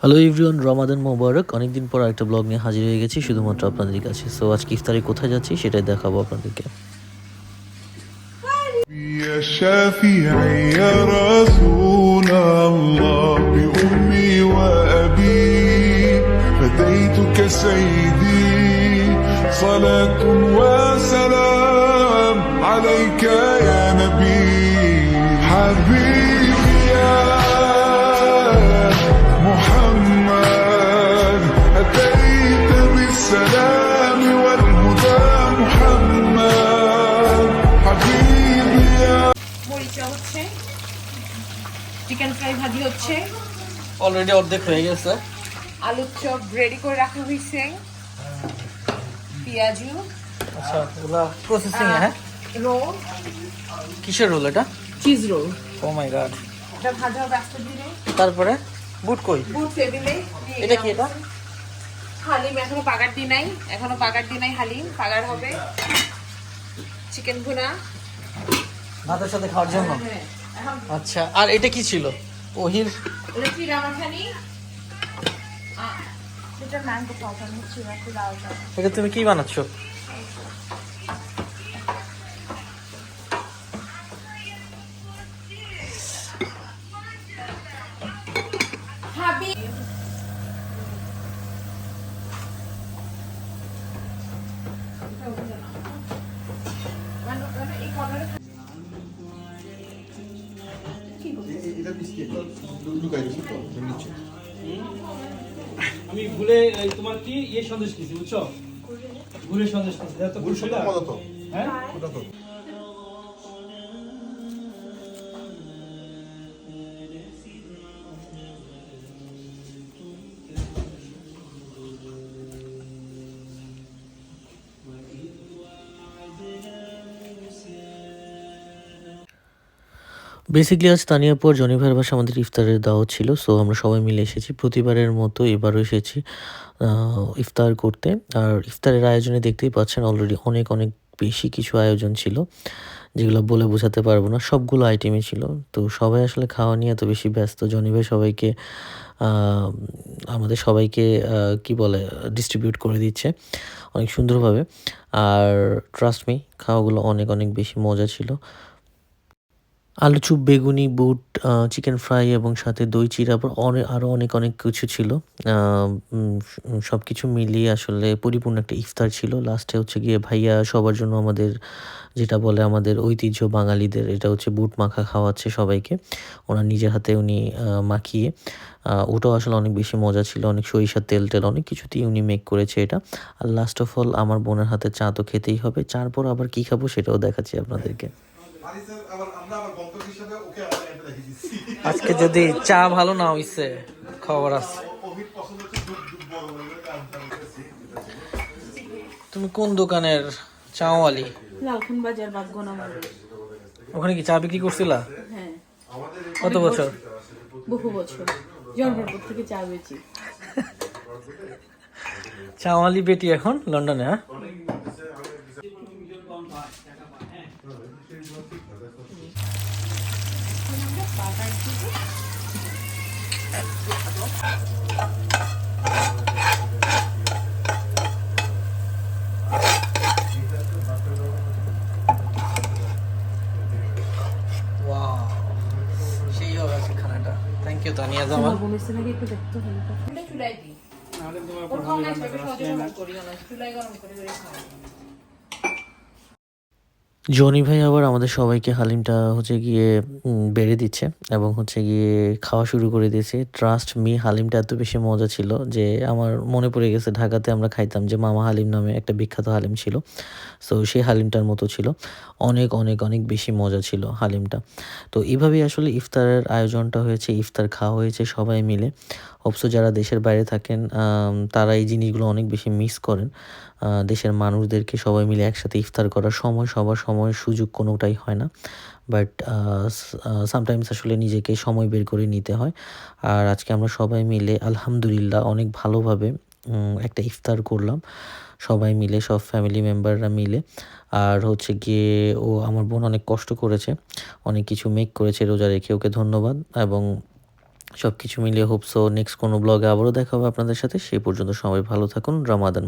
Hello everyone, রমাদান মোবারক। অনেকদিন পর একটা ব্লগ নিয়ে হাজির হয়ে গেছি শুধুমাত্র আপনাদের কাছে। সো আজকে ইফতারে কোথায় যাচ্ছি সেটাই দেখাবো আপনাদেরকে। يا شافعي يا رسول الله بأمي وأبي فديتك سيدي صلاة وسلام عليك يا نبي حبيبي يا محمد أتيت بالسلام والهدى محمد حبيبي يا মরিচা হচ্ছে, চিকেন ফ্রাই ভাজি হচ্ছে, অলরেডি অর্ধেক হয়ে গেছে। আলুর চপ রেডি করে রাখা হয়েছে, পেঁয়াজু, আচ্ছা, এগুলা প্রসেসিং হ্যাঁ? রোল, কিসের রোল এটা? Cheese roll. Oh my god. এটা ভাজা হবে আস্তে ধীরে। তারপরে বুট কই? বুট টেবিলে। এটা কি এটা? হালিম এখনো পাগার দি নাই, হালিম পাগার হবে। চিকেন ভুনা ভাতের সাথে খাওয়ার জন্য। হ্যাঁ, এখন আচ্ছা, আর এটা কি ছিল? ওহির এটা চিরা মাখানি। এটা ম্যাঙ্গো পাউডার হচ্ছে, একটু লাল লাল। এটা তুমি কি বানাচ্ছো? হাবি এই কর্নারে আমি ভুলে তোমার কি সন্দেশ খেয়েছি বুঝছো, ভুলে সন্দেশ খেয়েছি তো ভুল সেটা হ্যাঁ। বেসিক্যালি আজ তানিয়ার পর জনি ভাইয়ের বাসায় আমাদের ইফতারের দাওয়াত ছিল। সো আমরা সবাই মিলে এসেছি, প্রতিবারের মতো এবারও এসেছি ইফতার করতে। আর ইফতারের আয়োজনে দেখতেই পাচ্ছেন অলরেডি অনেক অনেক বেশি কিছু আয়োজন ছিল, যেগুলো বলে বোঝাতে পারবো না। সবগুলো আইটেমই ছিল। তো সবাই আসলে খাওয়া নিয়ে এত বেশি ব্যস্ত। জনি ভাই সবাইকে আমাদের সবাইকে কি বলে ডিস্ট্রিবিউট করে দিচ্ছে অনেক সুন্দরভাবে। আর ট্রাস্ট মি, খাওয়াগুলো অনেক অনেক বেশি মজা ছিল। আলু চুপ, বেগুনি, বুট, চিকেন ফ্রাই এবং সাথে দই চিড়া, আবার আরও অনেক অনেক কিছু ছিল। সব কিছু মিলিয়ে আসলে পরিপূর্ণ একটা ইফতার ছিল। লাস্টে হচ্ছে গিয়ে ভাইয়া সবার জন্য আমাদের, যেটা বলে আমাদের ঐতিহ্য বাঙালিদের, এটা হচ্ছে বুট মাখা খাওয়াচ্ছে সবাইকে। ওনার নিজের হাতে উনি মাখিয়ে, ওটাও আসলে অনেক বেশি মজা ছিল। অনেক সরিষার তেল টেল অনেক কিছুতেই উনি মেক করেছে এটা। আর লাস্ট অফ অল আমার বোনের হাতে চা তো খেতেই হবে। চার পর আবার কী খাবো সেটাও দেখাচ্ছি আপনাদেরকে। আজকে যদি চা ভালো না হইছে, খবর আছে। তুমি কোন দোকানের চাওয়ালি? লালখান বাজার বাগগোনা মোড়ে। ওখানে কি চা বিক্রি করছিলা? হ্যাঁ, কত বছর? বহু বছর জন্মের পর থেকে চা বেচি। চাওয়ালি বেটি এখন লন্ডনে। হ্যাঁ, ওয়াও, সেই হবে আজকে খানাটা। থ্যাংক ইউ তানিয়া জামান। চুলাই দিই, ওর খাওয়া না সহজে গরম করি না, চুলাই গরম করে খাওয়া। জনি ভাই আবার আমাদের সবাইকে হালিমটা হচ্ছে গিয়ে বেড়ে দিচ্ছে এবং হচ্ছে গিয়ে খাওয়া শুরু করে দিয়েছে। ট্রাস্ট মি, হালিমটা এত বেশি মজা ছিল যে আমার মনে পড়ে গেছে ঢাকাতে আমরা খাইতাম যে মামা হালিম নামে একটা বিখ্যাত হালিম ছিল। সো সেই হালিমটার মতো ছিল। অনেক অনেক অনেক বেশি মজা ছিল হালিমটা। তো এইভাবেই আসলে ইফতারের আয়োজনটা হয়েছে, ইফতার খাওয়া হয়েছে সবাই মিলে। অবশ্য যারা দেশের বাইরে থাকেন তারা এই জিনিসগুলো অনেক বেশি মিস করেন। দেশের মানুষদেরকে সবাই মিলে একসাথে ইফতার করার সবার সময় সুযোগ কোনোটাই হয় না। বাট সামটাইমস আসলে নিজেকে সময় বের করে নিতে হয়। আর আজকে আমরা সবাই মিলে আলহামদুলিল্লাহ অনেক ভালোভাবে একটা ইফতার করলাম সবাই মিলে, সব ফ্যামিলি মেম্বাররা মিলে। আর হচ্ছে গিয়ে আমার বোন অনেক কষ্ট করেছে, অনেক কিছু মেক করেছে রোজা রেখে, ওকে ধন্যবাদ। এবং সবকিছু মিলিয়ে হোপ সো নেক্সট কোনো ব্লগে আবারও দেখা হবে আপনাদের সাথে। সেই পর্যন্ত সবাই ভালো থাকুন। রামাদান